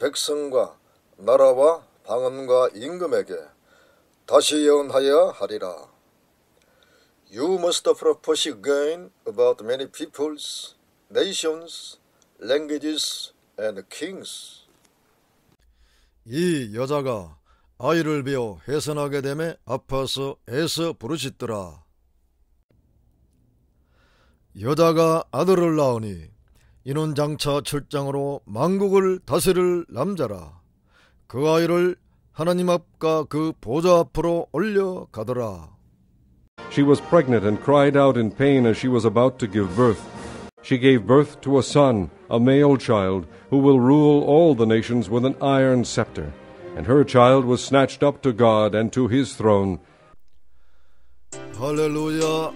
백성과 나라와 방언과 임금에게 다시 예언하여야 하리라. You must prophesy again about many peoples, nations, languages and kings. 이 여자가 아이를 베어 해산하게 되매 아파서 애써 부르짖더라. 여자가 아들을 낳으니 이는 장차 출장으로 만국을 다스릴 남자라. 그 아이를 하나님 앞과 그 보좌 앞으로 올려가더라. She was pregnant and cried out in pain as she was about to give birth. She gave birth to a son, a male child, who will rule all the nations with an iron scepter. And her child was snatched up to God and to his throne. 할렐루야.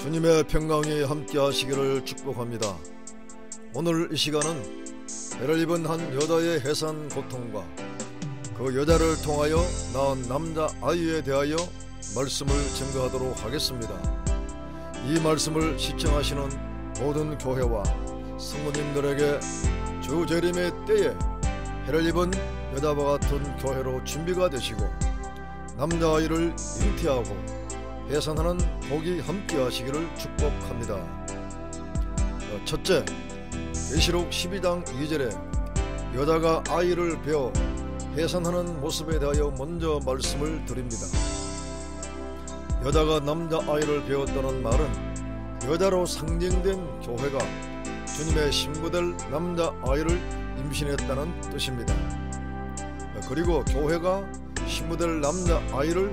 주님의 평강이 함께 하시기를 축복합니다. 오늘 이 시간은 배를 입은 한 여자의 해산 고통과 그 여자를 통하여 낳은 남자 아이에 대하여 말씀을 증거하도록 하겠습니다. 이 말씀을 시청하시는 모든 교회와 성도님들에게 주 재림의 때에 해를 입은 여자와 같은 교회로 준비가 되시고 남자아이를 잉태하고 해산하는 복이 함께 하시기를 축복합니다. 첫째, 계시록 12장 2절에 여자가 아이를 베어 해산하는 모습에 대하여 먼저 말씀을 드립니다. 여자가 남자아이를 베었다는 말은 여자로 상징된 교회가 주님의 신부될 남자아이를 임신했다는 뜻입니다. 그리고 교회가 신부될 남자아이를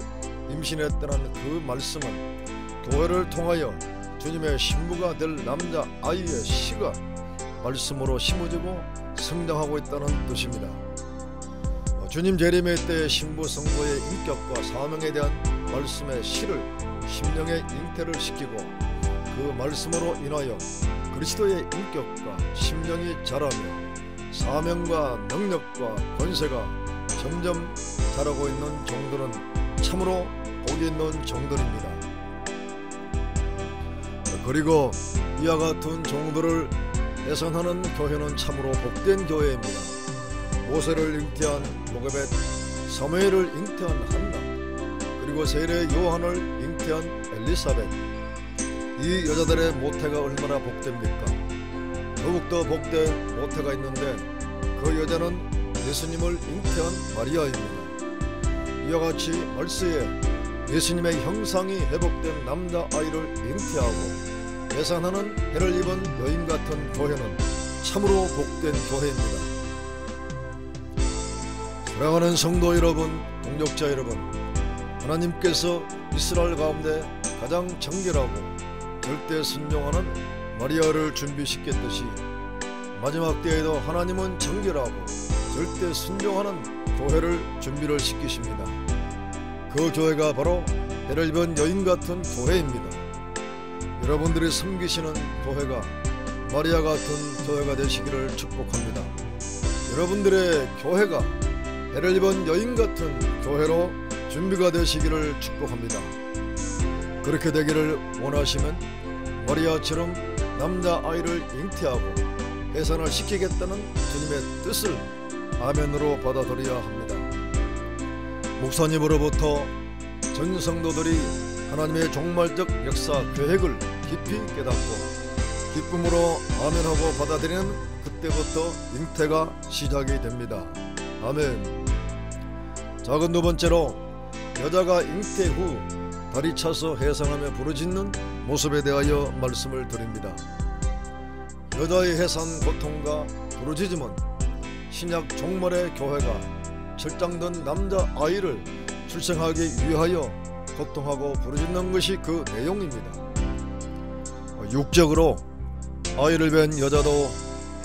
임신했다는 그 말씀은 교회를 통하여 주님의 신부가 될 남자아이의 씨가 말씀으로 심어지고 성장하고 있다는 뜻입니다. 주님 재림의 때의 신부 성도의 인격과 사명에 대한 말씀의 씨를 심령의 잉태를 시키고 그 말씀으로 인하여 그리스도의 인격과 심령이 자라며 사명과 능력과 권세가 점점 자라고 있는 종들은 참으로 복이 있는 종들입니다. 그리고 이와 같은 종들을 해산하는 교회는 참으로 복된 교회입니다. 모세를 잉태한 요게벳, 사무엘을 잉태한 한나, 그리고 세례 요한을 잉태한 엘리사벳, 이 여자들의 모태가 얼마나 복됩니까? 더욱더 복된 모태가 있는데 그 여자는 예수님을 잉태한 마리아입니다. 이와 같이 말세에 예수님의 형상이 회복된 남자아이를 잉태하고 해산하는 해를 입은 여인 같은 교회는 참으로 복된 교회입니다. 사랑하는 성도 여러분, 동역자 여러분, 하나님께서 이스라엘 가운데 가장 정결하고 절대 순종하는 마리아를 준비시켰듯이 마지막 때에도 하나님은 정결하고 절대 순종하는 교회를 준비를 시키십니다. 그 교회가 바로 해를 입은 여인 같은 교회입니다. 여러분들이 섬기시는 교회가 마리아 같은 교회가 되시기를 축복합니다. 여러분들의 교회가 해를 입은 여인 같은 교회로 준비가 되시기를 축복합니다. 그렇게 되기를 원하시면 마리아처럼 남자아이를 잉태하고 해산을 시키겠다는 주님의 뜻을 아멘으로 받아들여야 합니다. 목사님으로부터 전 성도들이 하나님의 종말적 역사 계획을 깊이 깨닫고 기쁨으로 아멘하고 받아들이는 그때부터 잉태가 시작이 됩니다. 아멘. 작은 두 번째로 여자가 잉태 후 다리 차서 해산하며 부르짖는 모습에 대하여 말씀을 드립니다. 여자의 해산 고통과 부르짖음은 신약 종말의 교회가 철장된 남자아이를 출생하기 위하여 고통하고 부르짖는 것이 그 내용입니다. 육적으로 아이를 뵌 여자도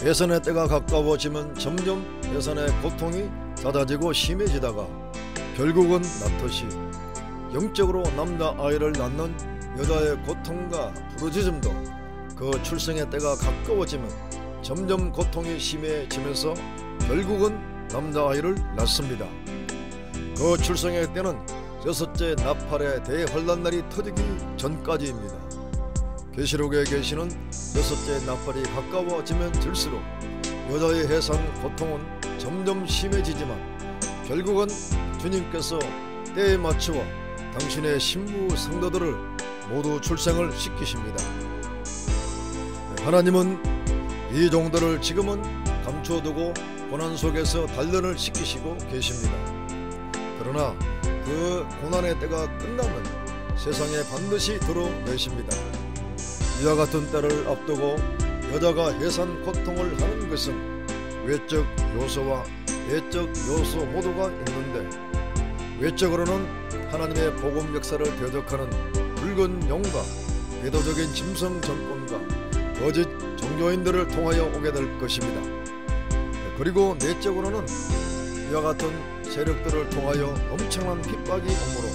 해산의 때가 가까워지면 점점 해산의 고통이 잦아지고 심해지다가 결국은 낳듯이 영적으로 남자아이를 낳는 여자의 고통과 부르짖음도 그 출생의 때가 가까워지면 점점 고통이 심해지면서 결국은 남자아이를 낳습니다. 그 출생의 때는 여섯째 나팔의 대환란날이 터지기 전까지입니다. 계시록에 계시는 여섯째 나팔이 가까워지면 들수록 여자의 해산 고통은 점점 심해지지만 결국은 주님께서 때에 맞추어 당신의 신부 성도들을 모두 출생을 시키십니다. 하나님은 이 종들을 지금은 감춰두고 고난 속에서 단련을 시키시고 계십니다. 그러나 그 고난의 때가 끝나면 세상에 반드시 드러내십니다. 이와 같은 때를 앞두고 여자가 해산 고통을 하는 것은 외적 요소와 내적 요소 모두가 있는데, 외적으로는 하나님의 복음 역사를 대적하는 붉은 용과 배도적인 짐승 정권과 거짓 종교인들을 통하여 오게 될 것입니다. 그리고 내적으로는 이와 같은 세력들을 통하여 엄청난 핍박이 오므로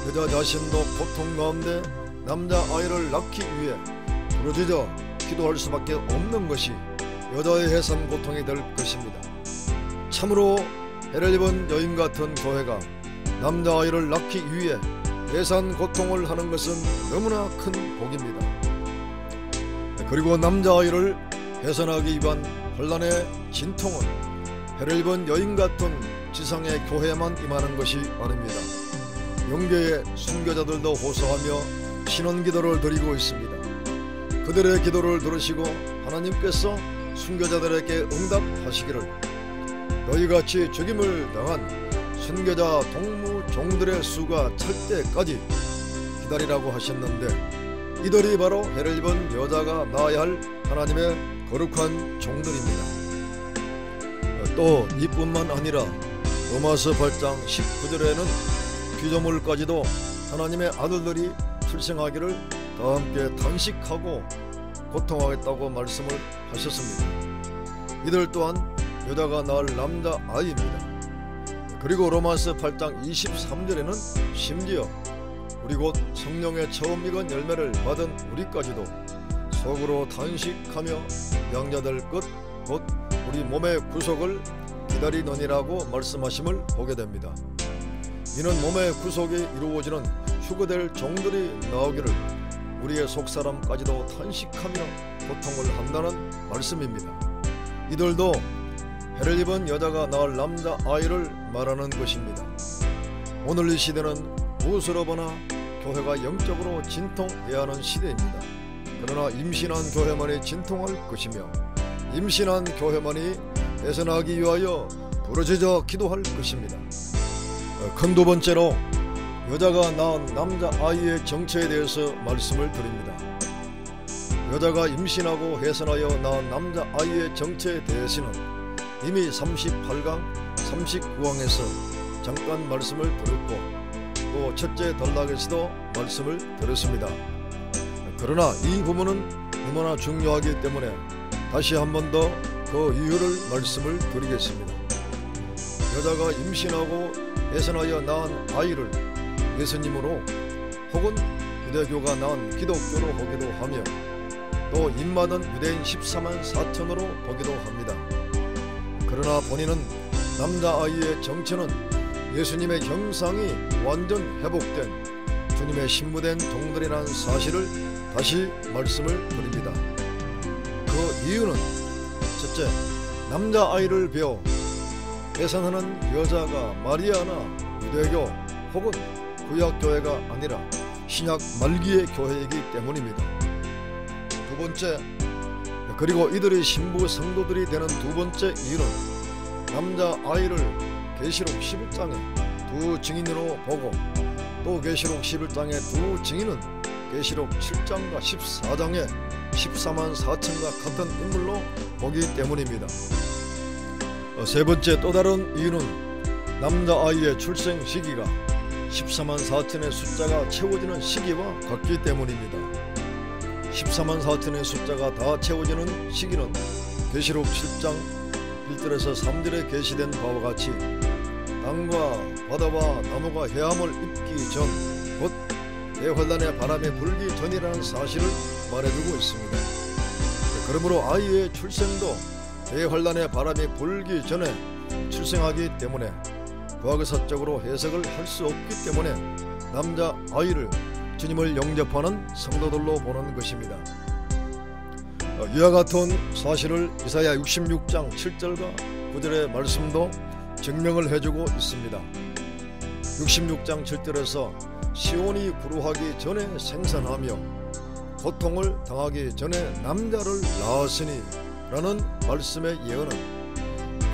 여자 자신도 고통 가운데 남자아이를 낳기 위해 부르짖어 기도할 수밖에 없는 것이 여자의 해산 고통이 될 것입니다. 참으로 해를 입은 여인 같은 교회가 남자아이를 낳기 위해 해산 고통을 하는 것은 너무나 큰 복입니다. 그리고 남자아이를 해산하기 위한 혼란의 진통은 해를 입은 여인 같은 지상의 교회만 임하는 것이 아닙니다. 영계의 순교자들도 호소하며 신원기도를 드리고 있습니다. 그들의 기도를 들으시고 하나님께서 순교자들에게 응답하시기를 너희같이 죽임을 당한 순교자 동무 종들의 수가 찰 때까지 기다리라고 하셨는데, 이들이 바로 해를 입은 여자가 낳아야 할 하나님의 거룩한 종들입니다. 또 이뿐만 아니라 로마서 8장 19절에는 피조물까지도 하나님의 아들들이 출생하기를 다 함께 탄식하고 고통하겠다고 말씀을 하셨습니다. 이들 또한 여자가 낳을 남자아이입니다. 그리고 로마서 8장 23절에는 심지어 우리 곧 성령의 처음 익은 열매를 받은 우리까지도 속으로 탄식하며 양자될 것 곧 우리 몸의 구속을 기다리느니라고 말씀하심을 보게 됩니다. 이는 몸의 구속이 이루어지는 휴거될 종들이 나오기를 우리의 속사람까지도 탄식하며 고통을 한다는 말씀입니다. 이들도 해를 입은 여자가 낳을 남자아이를 말하는 것입니다. 오늘 이 시대는 무엇으로 보나 교회가 영적으로 진통해야 하는 시대입니다. 그러나 임신한 교회만이 진통할 것이며 임신한 교회만이 해산하기 위하여 부르짖어 기도할 것입니다. 큰 두 번째로 여자가 낳은 남자아이의 정체에 대해서 말씀을 드립니다. 여자가 임신하고 해산하여 낳은 남자아이의 정체에 대해서는 이미 38강, 39강에서 잠깐 말씀을 드렸고 또 첫째 단락에서도 말씀을 드렸습니다. 그러나 이 부분은 너무나 중요하기 때문에 다시 한 번 더 그 이유를 말씀을 드리겠습니다. 여자가 임신하고 해산하여 낳은 아이를 예수님으로 혹은 유대교가 낳은 기독교로 보기도 하며 또 입맞은 유대인 14만 4천으로 보기도 합니다. 그러나 본인은 남자아이의 정체는 예수님의 형상이 완전 회복된 주님의 신부된 종들이라는 사실을 다시 말씀을 드립니다. 그 이유는 첫째, 남자아이를 베어 해산하는 여자가 마리아나 유대교 혹은 구약교회가 아니라 신약 말기의 교회이기 때문입니다. 두 번째, 그리고 이들의 신부 성도들이 되는 두 번째 이유는 남자아이를 계시록 11장에 두 증인으로 보고 또 계시록 11장의 두 증인은 계시록 7장과 14장의 14만 4천과 같은 인물로 보기 때문입니다. 세 번째 또 다른 이유는 남자아이의 출생 시기가 14만 4천의 숫자가 채워지는 시기와 같기 때문입니다. 14만 4천의 숫자가 다 채워지는 시기는 계시록 7장 1절에서 3절에 계시된 바와 같이 땅과 바다와 나무가 헤함을 입기 전 곧 대환란의 바람이 불기 전이라는 사실을 말해주고 있습니다. 그러므로 아이의 출생도 대환란의 바람이 불기 전에 출생하기 때문에 과거사적으로 해석을 할 수 없기 때문에 남자아이를 주님을 영접하는 성도들로 보는 것입니다. 이와 같은 사실을 이사야 66장 7절과 9절의 말씀도 증명을 해주고 있습니다. 66장 7절에서 시온이 구루하기 전에 생산하며 고통을 당하기 전에 남자를 낳았으니 라는 말씀의 예언은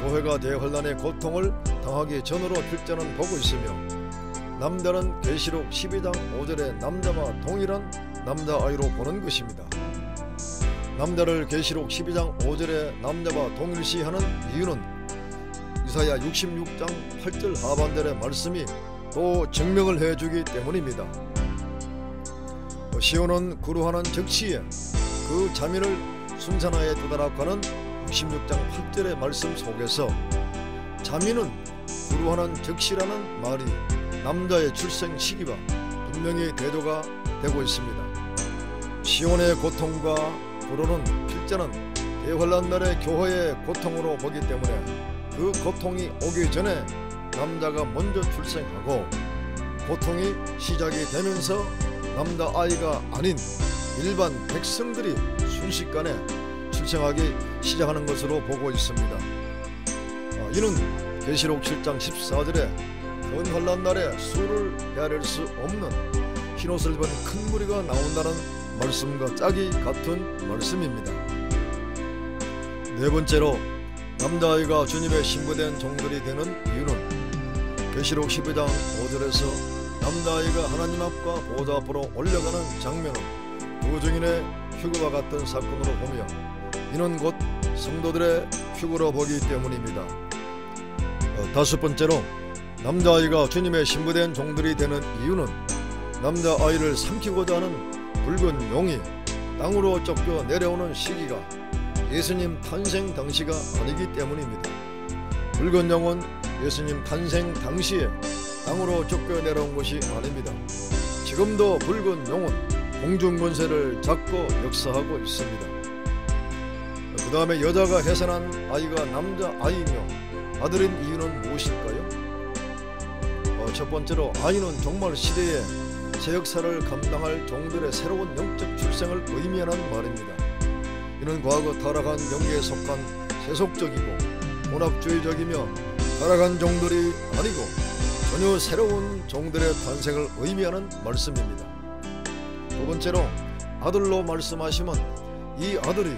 교회가 대환란의 고통을 당하기 전으로 필자는 보고 있으며, 남자는 계시록 12장 5절의 남자와 동일한 남자아이로 보는 것입니다. 남자를 계시록 12장 5절의 남자와 동일시하는 이유는 이사야 66장 8절 하반절의 말씀이 또 증명을 해주기 때문입니다. 시온은 구루하는 즉시에 그 자민을 순산하에 도달하는 66장 8절의 말씀 속에서 자민은 구루하는 즉시라는 말이 남자의 출생 시기와 분명히 대조가 되고 있습니다. 시온의 고통과 구루는 필자는 대환란 날의 교회의 고통으로 보기 때문에 그 고통이 오기 전에 남자가 먼저 출생하고, 고통이 시작이 되면서 남자 아이가 아닌 일반 백성들이 순식간에 출생하기 시작하는 것으로 보고 있습니다. 이는 계시록 7장 14절에 근환란 날에 수를 헤아릴 수 없는 흰옷을 입은 큰 무리가 나온다는 말씀과 짝이 같은 말씀입니다. 네 번째로 남자아이가 주님의 신부된 종들이 되는 이유는 계시록 12장 5절에서 남자아이가 하나님 앞과 보좌 앞으로 올려가는 장면은 구중인의 휴거와 같은 사건으로 보며, 이는 곧 성도들의 휴거로 보기 때문입니다. 다섯 번째로 남자아이가 주님의 신부된 종들이 되는 이유는 남자아이를 삼키고자 하는 붉은 용이 땅으로 쫓겨 내려오는 시기가 예수님 탄생 당시가 아니기 때문입니다. 붉은 용은 예수님 탄생 당시에 땅으로 쫓겨 내려온 것이 아닙니다. 지금도 붉은 용은 공중 권세를 잡고 역사하고 있습니다. 그 다음에 여자가 해산한 아이가 남자아이며 아들인 이유는 무엇일까요? 첫 번째로 아이는 종말 시대에 새 역사를 감당할 종들의 새로운 영적 출생을 의미하는 말입니다. 이는 과거 타락한 영계에 속한 세속적이고 혼합주의적이며 타락한 종들이 아니고 전혀 새로운 종들의 탄생을 의미하는 말씀입니다. 두 번째로 아들로 말씀하시면 이 아들이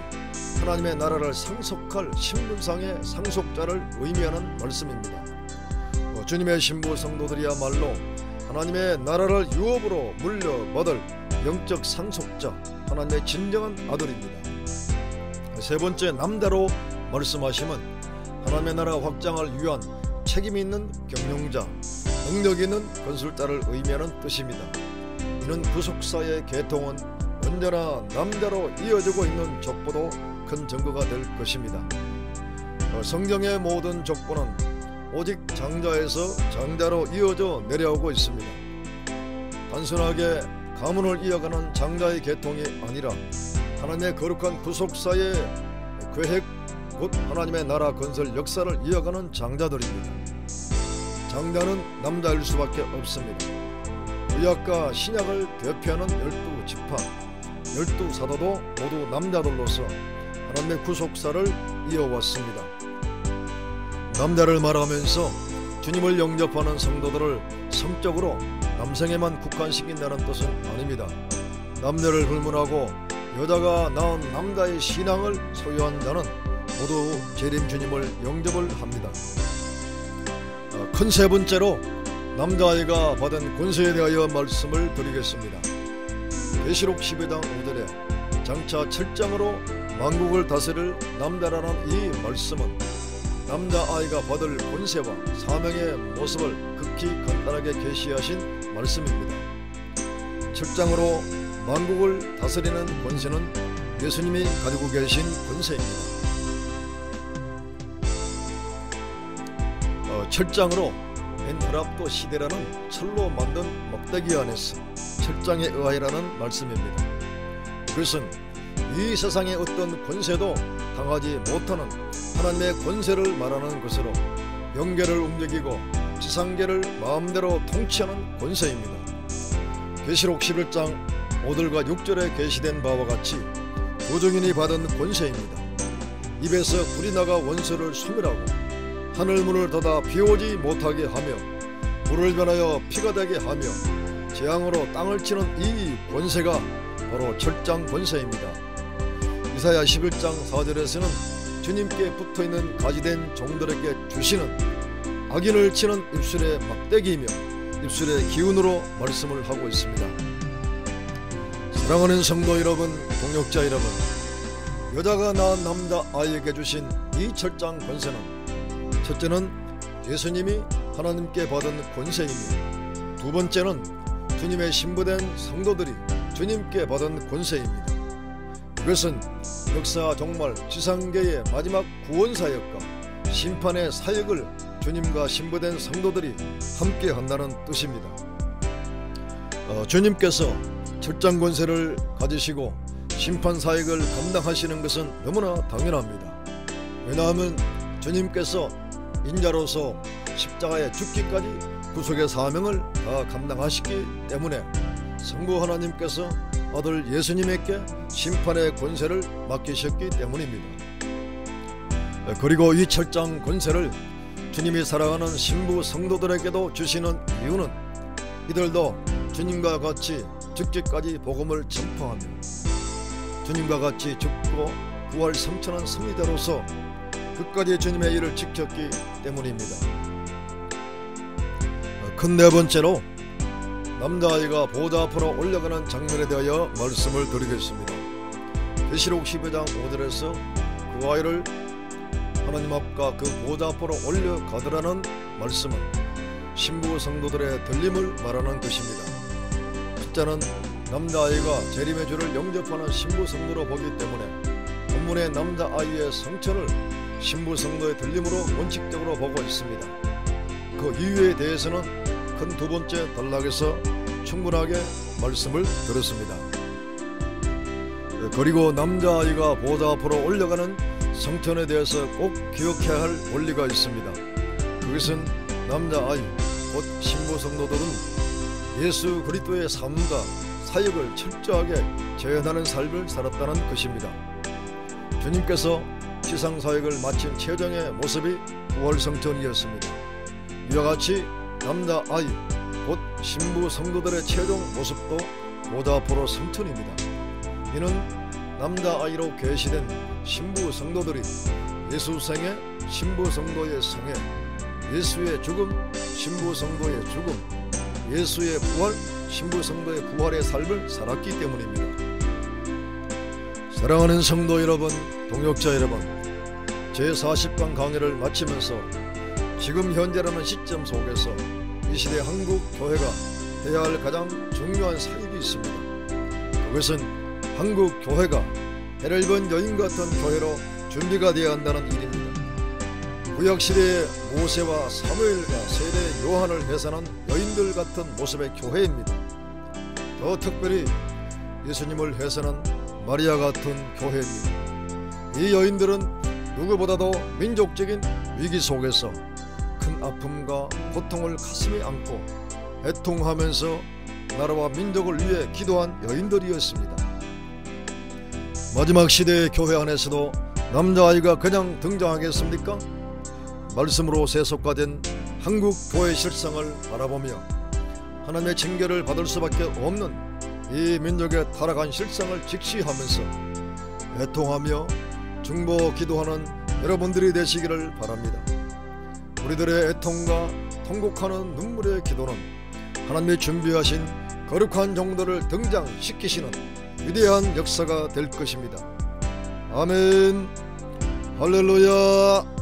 하나님의 나라를 상속할 신분상의 상속자를 의미하는 말씀입니다. 주님의 신부 성도들이야말로 하나님의 나라를 유업으로 물려받을 영적 상속자, 하나님의 진정한 아들입니다. 세 번째, 남자로 말씀하시면 하나님의 나라 확장을 위한 책임 있는 경영자, 능력 있는 건설자를 의미하는 뜻입니다. 이는 구속사의 계통은 언제나 남자로 이어지고 있는 족보도 큰 증거가 될 것입니다. 성경의 모든 족보는 오직 장자에서 장자로 이어져 내려오고 있습니다. 단순하게 가문을 이어가는 장자의 계통이 아니라 하나님의 거룩한 구속사의 계획, 곧 하나님의 나라 건설 역사를 이어가는 장자들입니다. 장자는 남자일 수밖에 없습니다. 구약과 신약을 대표하는 12지파, 12사도도 모두 남자들로서 하나님의 구속사를 이어왔습니다. 남자를 말하면서 주님을 영접하는 성도들을 성적으로 남성에만 국한시킨다는 뜻은 아닙니다. 남녀를 불문하고 여자가 낳은 남자의 신앙을 소유한 자는 모두 재림 주님을 영접을 합니다. 큰 세 번째로 남자아이가 받은 권세에 대하여 말씀을 드리겠습니다. 계시록 12장 5절에 장차 7장으로 만국을 다스릴 남자라는 이 말씀은 남자아이가 받을 권세와 사명의 모습을 극히 간단하게 계시하신 말씀입니다. 7장으로 만국을 다스리는 권세는 예수님이 가지고 계신 권세입니다. 7장으로 벤트랍도 시대라는 철로 만든 막대기 안에서 7장의 의하이라는 말씀입니다. 그것은 이 세상의 어떤 권세도 당하지 못하는 하나님의 권세를 말하는 것으로 영계를 움직이고 지상계를 마음대로 통치하는 권세입니다. 계시록 11장 5절과 6절에 계시된 바와 같이 조정인이 받은 권세입니다. 입에서 불이 나가 원수를 소멸하고 하늘문을 닫아 비오지 못하게 하며 물을 변하여 피가 되게 하며 재앙으로 땅을 치는 이 권세가 바로 철장 권세입니다. 이사야 11장 4절에서는 주님께 붙어있는 가지된 종들에게 주시는 악인을 치는 입술의 막대기이며 입술의 기운으로 말씀을 하고 있습니다. 사랑하는 성도 여러분, 동역자 여러분, 여자가 낳은 남자 아이에게 주신 이 철장 권세는 첫째는 예수님이 하나님께 받은 권세이며 두 번째는 주님의 신부된 성도들이 주님께 받은 권세입니다. 이것은 역사 종말 지상계의 마지막 구원사역과 심판의 사역을 주님과 신부된 성도들이 함께 한다는 뜻입니다. 주님께서 철장 권세를 가지시고 심판 사역을 감당하시는 것은 너무나 당연합니다. 왜냐하면 주님께서 인자로서 십자가에 죽기까지 구속의 사명을 다 감당하시기 때문에 성부 하나님께서 아들 예수님에게 심판의 권세를 맡기셨기 때문입니다. 그리고 이 철장 권세를 주님이 사랑하는 신부 성도들에게도 주시는 이유는 이들도 주님과 같이 죽기까지 복음을 전파하며 주님과 같이 죽고 부활 성천한 승리자로서 끝까지 주님의 일을 지켰기 때문입니다. 큰 네 번째로 남자아이가 보좌 앞으로 올라가는 장면에 대하여 말씀을 드리겠습니다. 계시록 12장 5절에서 그 아이를 하나님 앞과 그 보좌 앞으로 올려가더라는 말씀은 신부 성도들의 들림을 말하는 것입니다. 첫째는 남자아이가 재림의 주를 영접하는 신부 성도로 보기 때문에 본문의 남자아이의 성천을 신부 성도의 들림으로 원칙적으로 보고 있습니다. 그 이유에 대해서는 큰 두 번째 단락에서 충분하게 말씀을 들었습니다. 그리고 남자아이가 보좌 앞으로 올라가는 성천에 대해서 꼭 기억해야 할 원리가 있습니다. 그것은 남자아이 곧 신부 성도들은 예수 그리스도의 삶과 사역을 철저하게 재현하는 삶을 살았다는 것입니다. 주님께서 지상 사역을 마친 최종의 모습이 부활 성천이었습니다. 이와 같이 남자아이 곧 신부 성도들의 최종 모습도 보좌 앞으로 성천입니다. 이는 남자아이로 계시된 신부 성도들이 예수 생애, 신부 성도의 생애, 예수의 죽음, 신부 성도의 죽음, 예수의 부활, 신부 성도의 부활의 삶을 살았기 때문입니다. 사랑하는 성도 여러분, 동역자 여러분, 제40강 강의를 마치면서 지금 현재라는 시점 속에서 이 시대 한국 교회가 해야 할 가장 중요한 사역이 있습니다. 그것은 한국 교회가 해를 입은 여인 같은 교회로 준비가 되어야 한다는 일입니다. 구약시대의 모세와 사무엘과 세례 요한을 해산한 여인들 같은 모습의 교회입니다. 더 특별히 예수님을 해산한 마리아 같은 교회입니다. 이 여인들은 누구보다도 민족적인 위기 속에서 큰 아픔과 고통을 가슴에 안고 애통하면서 나라와 민족을 위해 기도한 여인들이었습니다. 마지막 시대의 교회 안에서도 남자아이가 그냥 등장하겠습니까? 말씀으로 세속화된 한국 교회 실상을 바라보며 하나님의 징계를 받을 수밖에 없는 이 민족의 타락한 실상을 직시하면서 애통하며 중보 기도하는 여러분들이 되시기를 바랍니다. 우리들의 애통과 통곡하는 눈물의 기도는 하나님이 준비하신 거룩한 종들을 등장시키시는 위대한 역사가 될 것입니다. 아멘. 할렐루야.